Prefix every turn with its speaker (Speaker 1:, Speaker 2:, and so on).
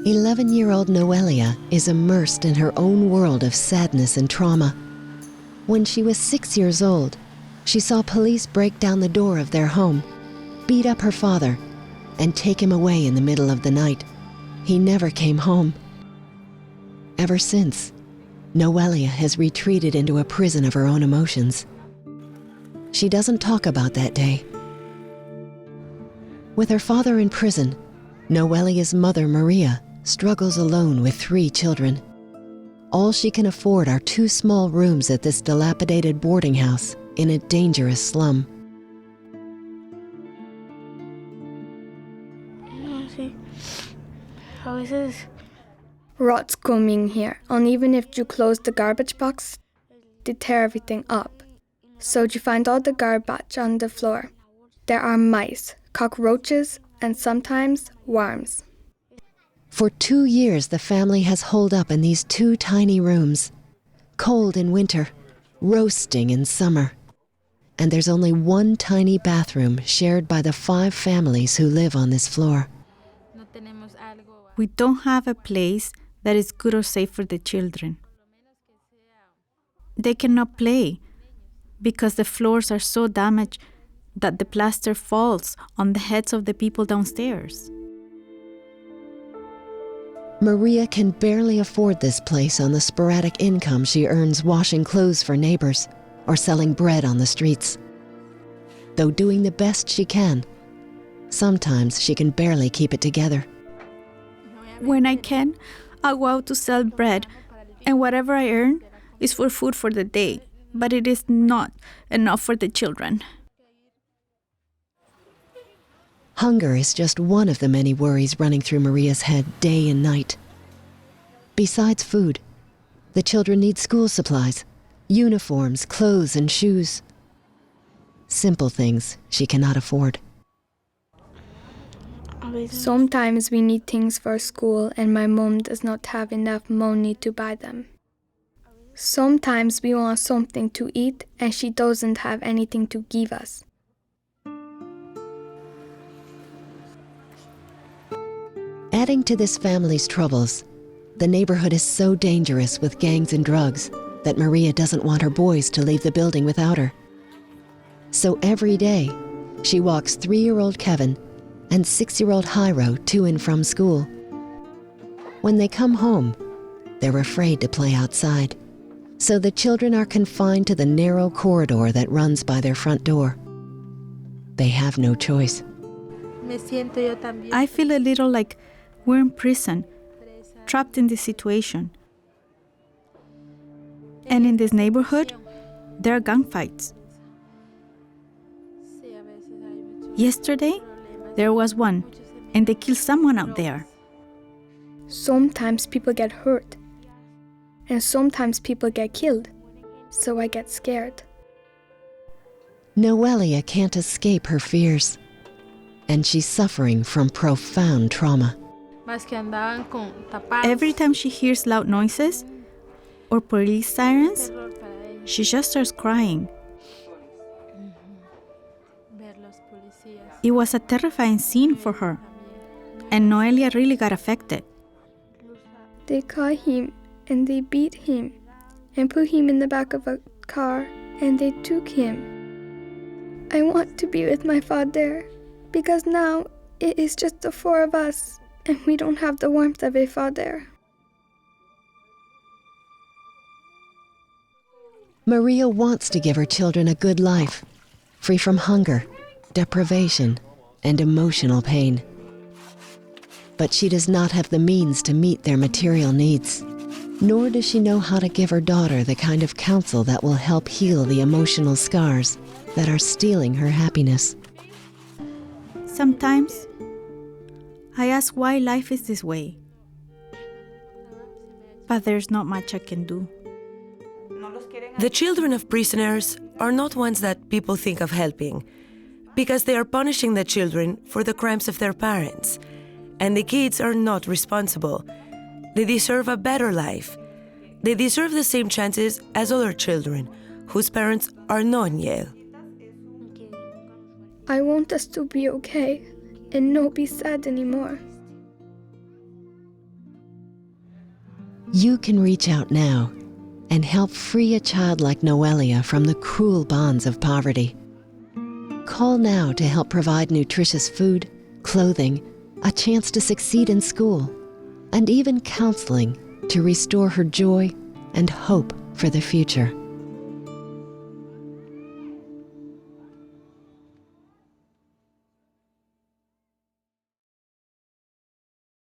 Speaker 1: 11-year-old Noelia is immersed in her own world of sadness and trauma. When she was 6 years old, she saw police break down the door of their home, beat up her father, and take him away in the middle of the night. He never came home. Ever since, Noelia has retreated into a prison of her own emotions. She doesn't talk about that day. With her father in prison, Noelia's mother, Maria, struggles alone with 3 children. All she can afford are 2 small rooms at this dilapidated boarding house in a dangerous slum.
Speaker 2: Rats coming here, and even if you close the garbage box, they tear everything up. So you find all the garbage on the floor. There are mice, cockroaches, and sometimes worms.
Speaker 1: For 2 years, the family has holed up in these 2 tiny rooms, cold in winter, roasting in summer. And there's only 1 tiny bathroom shared by the 5 families who live on this floor.
Speaker 3: We don't have a place that is good or safe for the children. They cannot play because the floors are so damaged that the plaster falls on the heads of the people downstairs.
Speaker 1: Maria can barely afford this place on the sporadic income she earns washing clothes for neighbors or selling bread on the streets. Though doing the best she can, sometimes she can barely keep it together.
Speaker 3: When I can, I go out to sell bread, and whatever I earn is for food for the day, but it is not enough for the children.
Speaker 1: Hunger is just one of the many worries running through Maria's head day and night. Besides food, the children need school supplies, uniforms, clothes, and shoes. Simple things she cannot afford.
Speaker 2: Sometimes we need things for school and my mom does not have enough money to buy them. Sometimes we want something to eat and she doesn't have anything to give us.
Speaker 1: Adding to this family's troubles, the neighborhood is so dangerous with gangs and drugs that Maria doesn't want her boys to leave the building without her. So every day, she walks 3-year-old Kevin and 6-year-old Jairo to and from school. When they come home, they're afraid to play outside, so the children are confined to the narrow corridor that runs by their front door. They have no choice.
Speaker 3: I feel a little like we're in prison, trapped in this situation. And in this neighborhood, there are gunfights. Yesterday, there was one, and they killed someone out there.
Speaker 2: Sometimes people get hurt, and sometimes people get killed, so I get scared.
Speaker 1: Noelia can't escape her fears, and she's suffering from profound trauma.
Speaker 3: Every time she hears loud noises or police sirens, she just starts crying. It was a terrifying scene for her, and Noelia really got affected.
Speaker 2: They caught him and they beat him and put him in the back of a car and they took him. I want to be with my father because now it is just the 4 of us and we don't have the warmth of a father.
Speaker 1: Maria wants to give her children a good life, free from hunger, deprivation, and emotional pain. But she does not have the means to meet their material needs, nor does she know how to give her daughter the kind of counsel that will help heal the emotional scars that are stealing her happiness.
Speaker 3: Sometimes, I ask why life is this way, but there's not much I can do.
Speaker 4: The children of prisoners are not ones that people think of helping, because they are punishing the children for the crimes of their parents, and the kids are not responsible. They deserve a better life. They deserve the same chances as other children whose parents are not in jail.
Speaker 2: I want us to be okay and not be sad anymore.
Speaker 1: You can reach out now and help free a child like Noelia from the cruel bonds of poverty. Call now to help provide nutritious food, clothing, a chance to succeed in school, and even counseling to restore her joy and hope for the future.